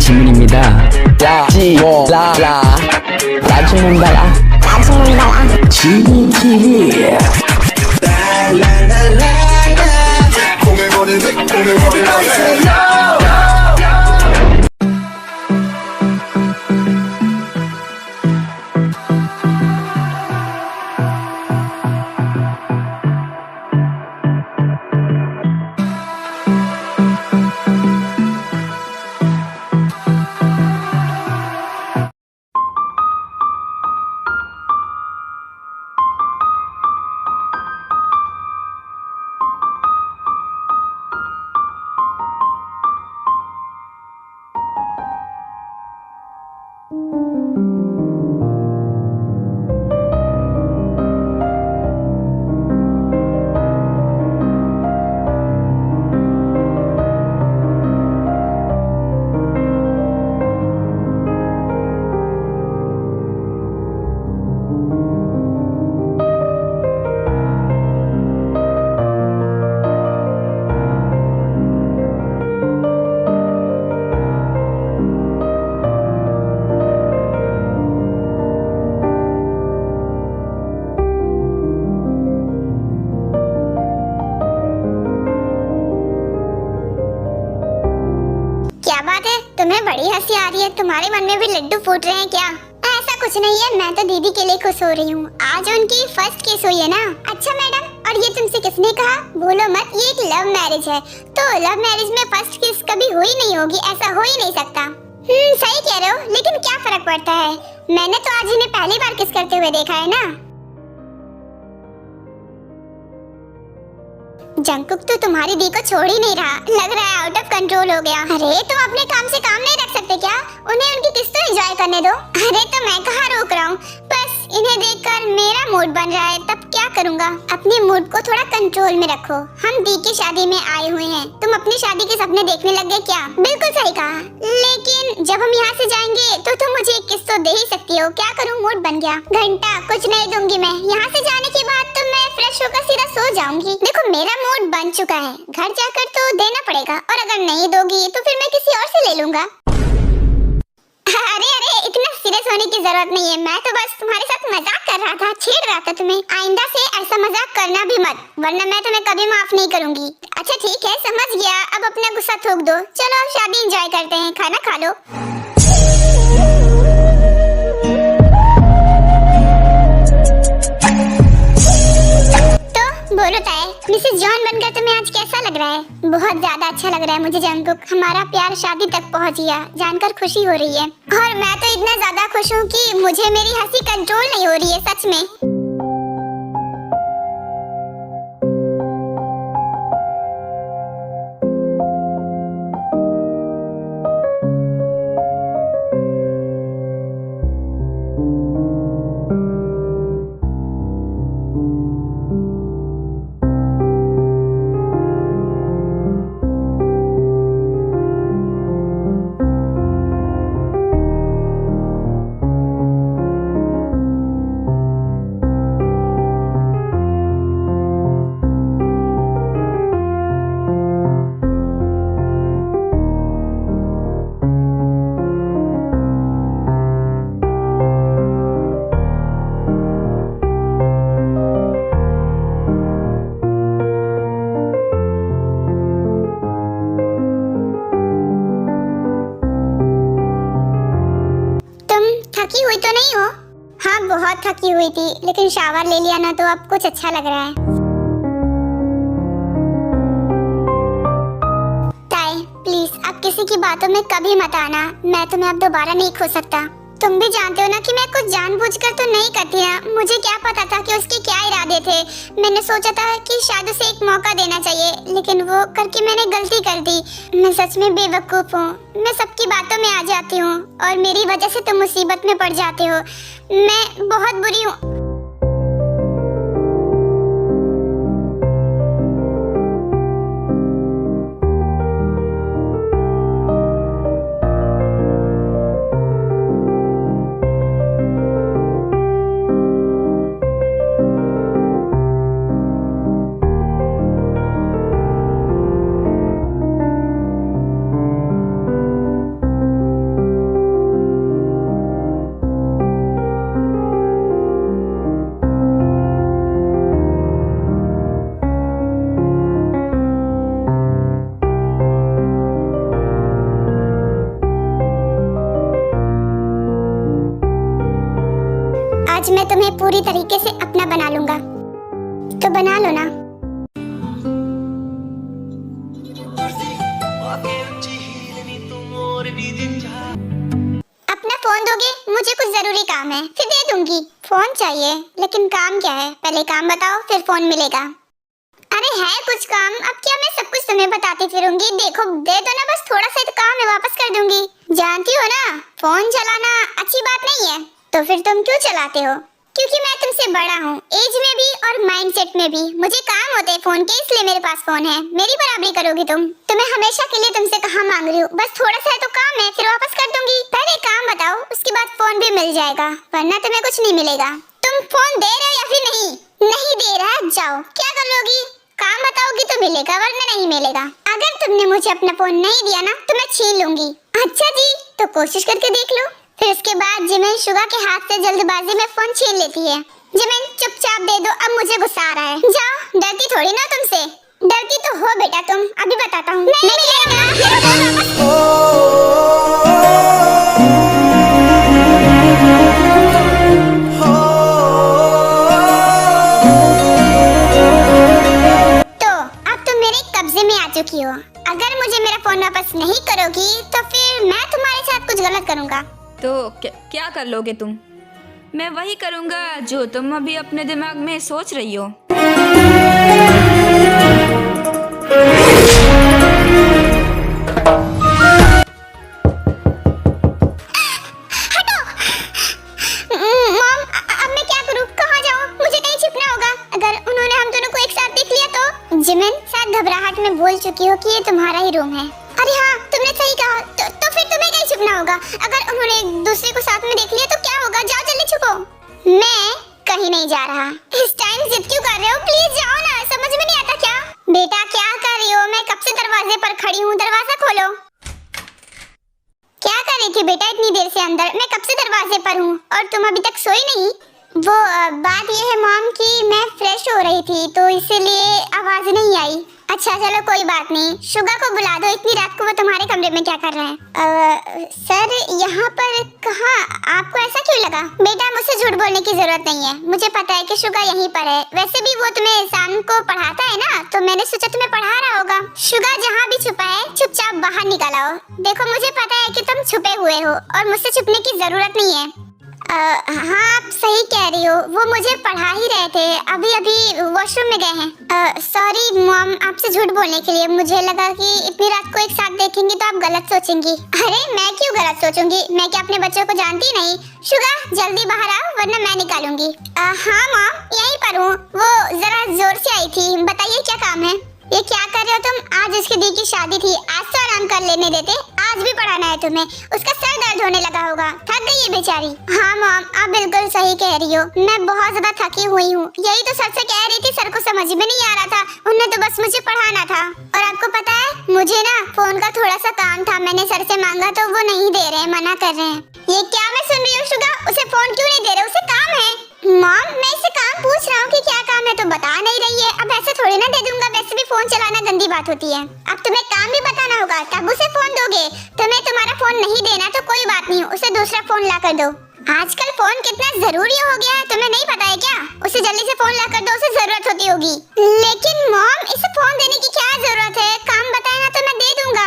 지문입니다. 라지몰라 라지몬달라 라지몬달라 지문 TV. क्या बात है, तुम्हें बड़ी हंसी आ रही है। तुम्हारे मन में भी लड्डू फूट रहे हैं क्या? ऐसा कुछ नहीं है, मैं तो दीदी के लिए खुश हो रही हूँ। आज उनकी फर्स्ट केस हुई है ना। अच्छा मैडम, और ये तुमसे किसने कहा? भूलो मत, ये एक लव मैरिज है, तो लव मैरिज में फर्स्ट केस कभी हुई नहीं होगी, ऐसा हो ही नहीं सकता। सही कह रहे हो, लेकिन क्या फर्क पड़ता है? मैंने तो आज इन्हें पहली बार किस करते हुए देखा है ना। जंकुक तो तुम्हारी दी को छोड़ ही नहीं रहा, लग रहा है आउट ऑफ कंट्रोल हो गया। अरे तुम अपने काम से काम नहीं रख सकते क्या? उन्हें उनकी किस तो एंजॉय करने दो। अरे तो मैं कहाँ रोक रहा हूँ, बस इन्हें देखकर मेरा मूड बन रहा है, तब क्या करूँगा। अपने मूड को थोड़ा कंट्रोल में रखो। हम दी की शादी में आए हुए हैं, तुम अपनी शादी के सपने देखने लग गए क्या? बिल्कुल सही कहा, लेकिन जब हम यहाँ से जाएंगे तो तुम मुझे एक किस तो दे ही सकती हो। क्या करूँ, मूड बन गया। घंटा कुछ नहीं दूंगी मैं। यहाँ से जाने के बाद तो मैं फ्रेश होकर सीधा सो जाऊंगी। देखो मेरा मूड बन चुका है, घर जाकर तो देना पड़ेगा, और अगर नहीं दोगी तो फिर मैं किसी और से ले लूंगा। अरे अरे, इतना सीरियस होने की जरूरत नहीं है, मैं तो बस तुम्हारे साथ मजाक कर रहा था, छेड़ रहा था तुम्हें। आइंदा से ऐसा मजाक करना भी मत, वरना मैं तुम्हें कभी माफ नहीं करूंगी। अच्छा ठीक है, समझ गया, अब अपना गुस्सा थूक दो। चलो अब शादी एंजॉय करते हैं, खाना खा लो। बोलो ताए, मिसेस जॉन बनकर तुम्हें आज कैसा लग रहा है? बहुत ज्यादा अच्छा लग रहा है मुझे जंकुक। हमारा प्यार शादी तक पहुंच गया, जानकर खुशी हो रही है। और मैं तो इतना ज्यादा खुश हूँ कि मुझे मेरी हंसी कंट्रोल नहीं हो रही है, सच में। थकी हुई तो नहीं हो? हाँ बहुत थकी हुई थी, लेकिन शावर ले लिया ना तो अब कुछ अच्छा लग रहा है। ताई प्लीज अब किसी की बातों में कभी मत आना, मैं तुम्हें अब दोबारा नहीं खो सकता। तुम भी जानते हो ना कि मैं कुछ जानबूझकर तो नहीं करती ना। मुझे क्या पता था कि उसके क्या इरादे थे। मैंने सोचा था कि शायद उसे एक मौका देना चाहिए, लेकिन वो करके मैंने गलती कर दी। मैं सच में बेवकूफ़ हूँ। मैं सबकी बातों में आ जाती हूँ और मेरी वजह से तुम मुसीबत में पड़ जाते हो। मैं बहुत बुरी हूँ। आज मैं तुम्हें पूरी तरीके से अपना बना लूंगा, तो बना लो ना। अपना फोन दोगे? मुझे कुछ जरूरी काम है, फिर दे दूंगी। फोन चाहिए, लेकिन काम क्या है? पहले काम बताओ, फिर फोन मिलेगा। अरे है कुछ काम, अब क्या मैं सब कुछ तुम्हें बताती फिरूंगी? देखो दे दो ना, बस थोड़ा सा ही तो काम है, वापस कर दूंगी। जानती हो ना, फोन चलाना अच्छी बात नहीं है, तो फिर तुम क्यों चलाते हो? क्योंकि मैं तुमसे बड़ा हूँ, एज में भी और माइंडसेट में भी। मुझे काम होते हैं फोन के, इसलिए मेरे पास फोन है। मेरी बराबरी करोगी तुम? तो मैं हमेशा के लिए तुमसे कहाँ मांग रही हूँ, बस थोड़ा सा तो काम है, फिर वापस कर दूंगी। पहले काम बताओ, उसके बाद फोन भी मिल जाएगा, वरना तुम्हें कुछ नहीं मिलेगा। तुम फोन दे रहे हो या फिर नहीं? नहीं दे रहा, जाओ। क्या कर लोगी? काम बताओगी तो मिलेगा, वरना नहीं मिलेगा। अगर तुमने मुझे अपना फोन नहीं दिया ना, तो मैं छीन लूंगी। अच्छा जी, तो कोशिश करके देख लो। फिर उसके बाद जिमिन शुगा के हाथ से जल्दबाजी में फोन छीन लेती है। जिमिन चुपचाप दे दो, अब मुझे गुस्सा आ रहा है। जाओ, डरती थोड़ी ना तुमसे। डरती तो हो बेटा तुम, अभी बताता हूँ। नहीं मिलेगा। तो अब तुम मेरे कब्जे में आ चुकी हो। अगर मुझे मेरा फोन वापस नहीं करोगी, तो फिर मैं तुम्हारे साथ कुछ गलत करूँगा। तो क्या कर लोगे तुम? मैं वही करूँगा जो तुम अभी अपने दिमाग में सोच रही हो। मॉम, अब मैं क्या करूं? कहाँ जाऊं? मुझे कहीं छिपना होगा। अगर उन्होंने हम दोनों को एक साथ देख लिया तो? जिमिन, शायद घबराहट में बोल चुकी हो कि ये तुम्हारा ही रूम है। अरे हाँ, तुमने सही कहा। तो फिर तुम्हें कहीं छिपना होगा। अगर उन्होंने एक दूसरे को साथ में देख लिया तो क्या होगा? जाओ जल्दी छुपो। मैं कहीं नहीं जा रहा। इस टाइम जिद क्यों कर रहे हो? प्लीज जाओ ना, समझ में नहीं आता क्या? बेटा क्या कर रही हो? मैं कब से दरवाजे पर खड़ी हूँ, दरवाजा खोलो। क्या कर रही थी बेटा इतनी देर से अंदर? मैं कब से दरवाजे पर हूँ और तुम अभी तक सोई नहीं? वो बात ये है मॉम कि मैं फ्रेश हो रही थी, तो इसीलिए आवाज नहीं आई। अच्छा चलो कोई बात नहीं, शुगा को बुला दो। इतनी रात को वो तुम्हारे कमरे में क्या कर रहा है? सर यहाँ पर कहाँ? आपको ऐसा क्यों लगा? बेटा मुझसे झूठ बोलने की जरूरत नहीं है, मुझे पता है कि शुगा यहीं पर है। वैसे भी वो तुम्हें शाम को पढ़ाता है ना, तो मैंने सोचा तुम्हें पढ़ा रहा होगा। शुगा जहाँ भी छुपा है, चुपचाप बाहर निकल आओ। देखो मुझे पता है कि तुम छुपे हुए हो और मुझसे छुपने की जरूरत नहीं है। हाँ आप सही कह रही हो, वो मुझे पढ़ा ही रहे थे, अभी अभी वॉशरूम में गए हैं। सॉरी मॉम, आपसे झूठ बोलने के लिए। मुझे लगा कि इतनी रात को एक साथ देखेंगी तो आप गलत सोचेंगी। अरे मैं क्यों गलत सोचूंगी? मैं क्या अपने बच्चों को जानती नहीं? शुगा जल्दी बाहर आओ वरना मैं निकालूंगी। हाँ मॉम यहीं पर हूँ, वो जरा जोर से आई थी। बताइए क्या काम है? ये क्या कर रहे हो तुम? आज उसकी दी की शादी थी, आज तो आराम कर लेने देते। आज भी पढ़ाना है तुम्हें? उसका सर दर्द होने लगा होगा, थक गई है बेचारी। हाँ मॉम आप बिल्कुल सही कह रही हो, मैं बहुत ज्यादा थकी हुई हूँ। यही तो सर से कह रही थी, सर को समझ में नहीं आ रहा था, उन्हें तो बस मुझे पढ़ाना था। और आपको पता है मुझे ना फोन का थोड़ा सा काम था, मैंने सर से मांगा तो वो नहीं दे रहे, मना कर रहे हैं। ये क्या मैं सुन रही हूँ शुगा? उसे फोन क्यों नहीं दे रहे? उसे काम है। मॉम मैं इससे काम पूछ रहा हूँ कि क्या काम है, तो बता नहीं रही है। अब ऐसे थोड़ी ना दे दूंगा, वैसे भी फोन चलाना गंदी बात होती है। अब तुम्हें काम भी बताना होगा तब उसे फोन दोगे। तुम्हें तुम्हारा फोन नहीं देना तो कोई बात नहीं, उसे दूसरा फोन ला कर दो। आजकल फोन कितना जरूरी हो गया है, तुम्हें नहीं पता है क्या? उसे जल्दी से फोन ला कर दो, उसे जरूरत होती होगी। लेकिन मॉम इसे फोन देने की क्या जरूरत है? काम बताए ना तो मैं दे दूंगा।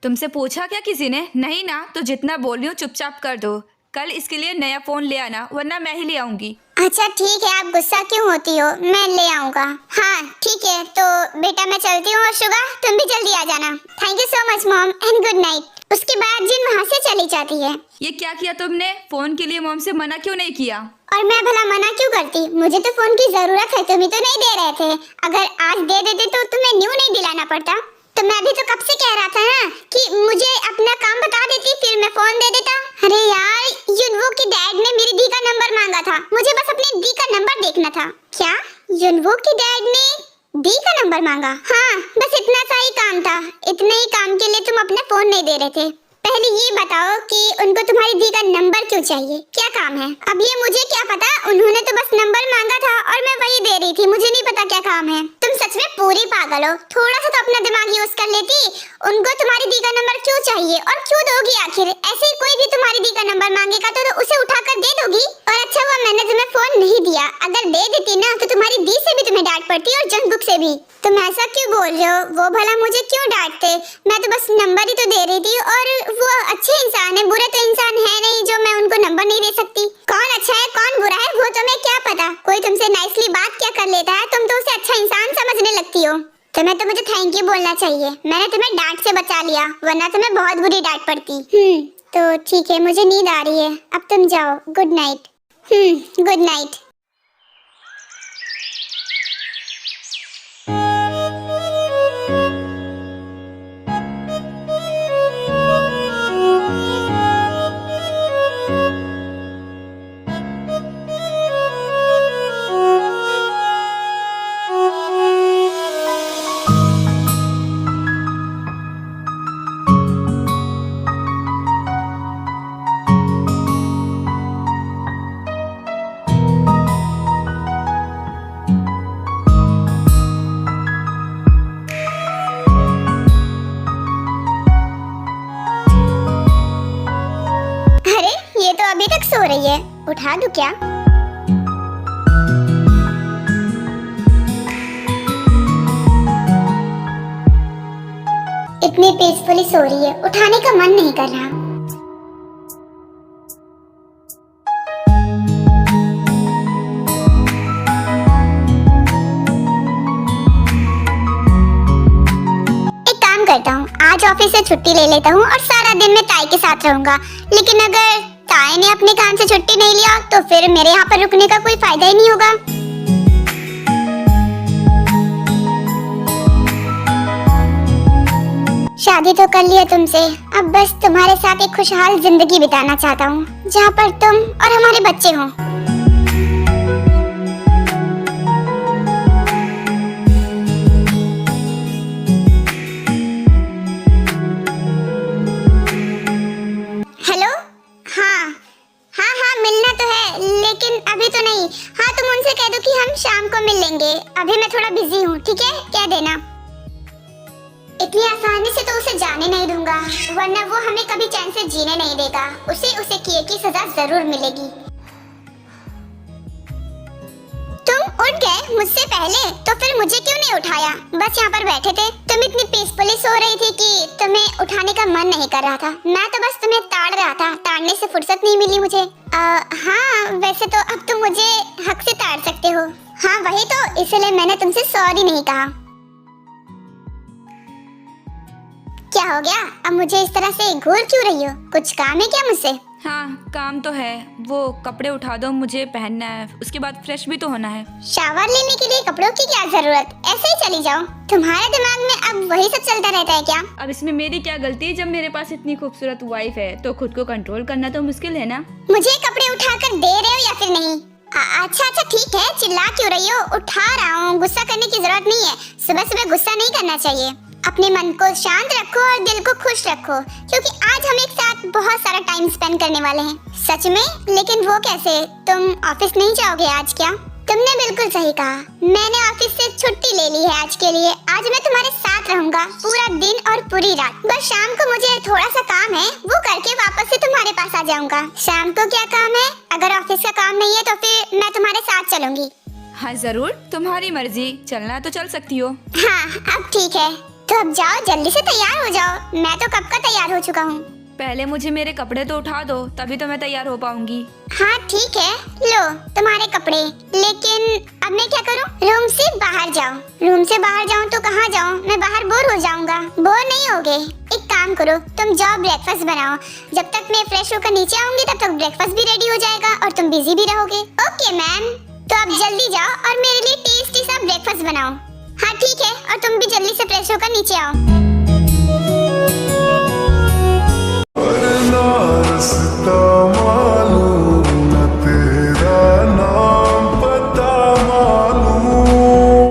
तुमसे पूछा क्या किसी ने? नहीं ना, तो जितना बोल रही हूँ चुपचाप कर दो। कल इसके लिए नया फोन ले आना, वरना मैं ही ले आऊंगी। अच्छा ठीक है, आप गुस्सा क्यों होती हो? मैं ले आऊंगा। हाँ ठीक है, तो बेटा मैं चलती हूँ। और शुगा तुम भी जल्दी आ जाना। Thank you so much mom and good night. उसके बाद जिन वहाँ से चली जाती है। ये क्या किया तुमने? फोन के लिए मॉम से मना क्यों नहीं किया? और मैं भला मना क्यों करती? मुझे तो फोन की जरूरत है, तुम ही तो नहीं दे रहे थे। अगर आज दे देते तो तुम्हें न्यू नहीं दिलाना पड़ता। तो मैं भी तो कब से कह रहा था ना कि मुझे अपना काम बता देती, फिर मैं फोन दे देता। अरे यार युनवो की डैड ने मेरी दी का नंबर मांगा था, मुझे बस अपनी दी का नंबर देखना था। क्या युनवो की डैड ने दी का नंबर मांगा? हाँ बस इतना सा ही काम था। इतने ही काम के लिए तुम अपना फोन नहीं दे रहे थे। पहले ये बताओ कि उनको तुम्हारी दी का नंबर क्यों चाहिए? क्या काम है? अब ये मुझे क्या पता, उन्होंने तो बस नंबर मांगा था और मैं वही दे रही थी, मुझे नहीं पता क्या काम है। तुम सच में पूरी पागल हो, थोड़ा सा तो अपना दिमाग यूज कर लेती। उनको तुम्हारी दी का नंबर क्यों चाहिए और क्यों दोगी आखिर? ऐसे ही कोई भी तुम्हारी दी का नंबर मांगेगा तो उसे उठाकर दे दोगी। और अच्छा हुआ मैंने तुम्हें फोन नहीं दिया, अगर दे देती ना तो तुम्हारी दी से भी तुम्हें डांट पड़ती और जंगकुक से भी। तुम ऐसा क्यों बोल रहे हो? वो भला मुझे क्यों डांटते? मैं तो बस नंबर ही तो दे रही थी और वो अच्छे इंसान है, बुरे तो इंसान है नहीं जो मैं उनको नंबर नहीं दे सकती। कौन अच्छा है कौन बुरा है वो तुम्हें क्या पता? कोई तुमसे नाइसली बात क्या कर लेता है, तुम तो उसे अच्छा इंसान समझने लगती हो। तुम्हें तो मुझे थैंक यू बोलना चाहिए, मैंने तुम्हें डांट से बचा लिया, वरना तुम्हें बहुत बुरी डांट पड़ती। तो ठीक है, मुझे नींद आ रही है, अब तुम जाओ। Good night. Good night. ये तो अभी तक सो रही है, उठा दूं क्या? इतनी पीसफुली सो रही है, उठाने का मन नहीं कर रहा। एक काम करता हूँ, आज ऑफिस से छुट्टी ले लेता हूँ और सारा दिन मैं ताई के साथ रहूंगा। लेकिन अगर ताई ने अपने काम से छुट्टी नहीं लिया तो फिर मेरे यहाँ पर रुकने का कोई फायदा ही नहीं होगा। शादी तो कर लिया तुमसे, अब बस तुम्हारे साथ एक खुशहाल जिंदगी बिताना चाहता हूँ जहाँ पर तुम और हमारे बच्चे हों। हेलो, हाँ मिलना तो है लेकिन अभी तो नहीं। हाँ तुम उनसे कह दो कि हम शाम को मिल लेंगे, अभी मैं थोड़ा बिजी हूँ, ठीक है? कह देना। इतनी आसानी से तो उसे जाने नहीं दूंगा, वरना वो हमें कभी चैन से जीने नहीं देगा। उसे किए की सजा जरूर मिलेगी। तुम उठ गए मुझसे पहले, तो फिर मुझे क्यों नहीं उठाया? बस यहाँ पर बैठे थे, तुम इतनी पीसफुली सो रही थी कि तुम्हें उठाने का मन नहीं कर रहा था। मैं तो बस तुम्हें ताड़ रहा था, ताड़ने से फुर्सत नहीं मिली मुझे। हाँ वैसे तो अब तुम मुझे हक से ताड़ सकते हो। हाँ वही तो, इसलिए मैंने तुमसे सॉरी नहीं कहा। क्या हो गया? अब मुझे इस तरह से घूर क्यों रही हो? कुछ काम है क्या मुझसे? हाँ काम तो है, वो कपड़े उठा दो, मुझे पहनना है, उसके बाद फ्रेश भी तो होना है। शावर लेने के लिए कपड़ों की क्या जरूरत, ऐसे ही चली जाओ। तुम्हारे दिमाग में अब वही सब चलता रहता है क्या? अब इसमें मेरी क्या गलती है? जब मेरे पास इतनी खूबसूरत वाइफ है तो खुद को कंट्रोल करना तो मुश्किल है ना। मुझे कपड़े उठाकर दे रहे हो या फिर नहीं? अच्छा ठीक है, चिल्ला क्यों रही हो? उठा रहा हूँ, गुस्सा करने की जरूरत नहीं है। सुबह सुबह गुस्सा नहीं करना चाहिए। अपने मन को शांत रखो और दिल को खुश रखो, क्योंकि आज हम एक साथ बहुत सारा टाइम स्पेंड करने वाले हैं। सच में? लेकिन वो कैसे? तुम ऑफिस नहीं जाओगे आज क्या? तुमने बिल्कुल सही कहा, मैंने ऑफिस से छुट्टी ले ली है आज के लिए। आज मैं तुम्हारे साथ रहूंगा पूरा दिन और पूरी रात। बस शाम को मुझे थोड़ा सा काम है, वो करके वापस से तुम्हारे पास आ जाऊंगा। शाम को क्या काम है? अगर ऑफिस का काम नहीं है तो फिर मैं तुम्हारे साथ चलूंगी। हाँ जरूर, तुम्हारी मर्जी, चलना तो चल सकती हो। हाँ अब ठीक है, तो अब जाओ, जल्दी से तैयार हो जाओ। मैं तो कब का तैयार हो चुका हूँ। पहले मुझे मेरे कपड़े तो उठा दो, तभी तो मैं तैयार हो पाऊंगी। हाँ ठीक है, लो तुम्हारे कपड़े। लेकिन अब मैं क्या करूँ? रूम से बाहर जाओ। रूम से बाहर जाऊँ तो कहाँ जाऊँ? मैं बाहर बोर हो जाऊंगा। बोर नहीं होगे? एक काम करो, तुम जाओ ब्रेकफास्ट बनाओ। जब तक मैं फ्रेश होकर नीचे आऊंगी तब तक ब्रेकफास्ट भी रेडी हो जाएगा और तुम बिजी भी रहोगे। ओके मैम, तो अब जल्दी जाओ और मेरे लिए टेस्टी सा ब्रेकफास्ट बनाओ। हाँ ठीक है, और तुम भी जल्दी से फ्रेश होकर नीचे आओ।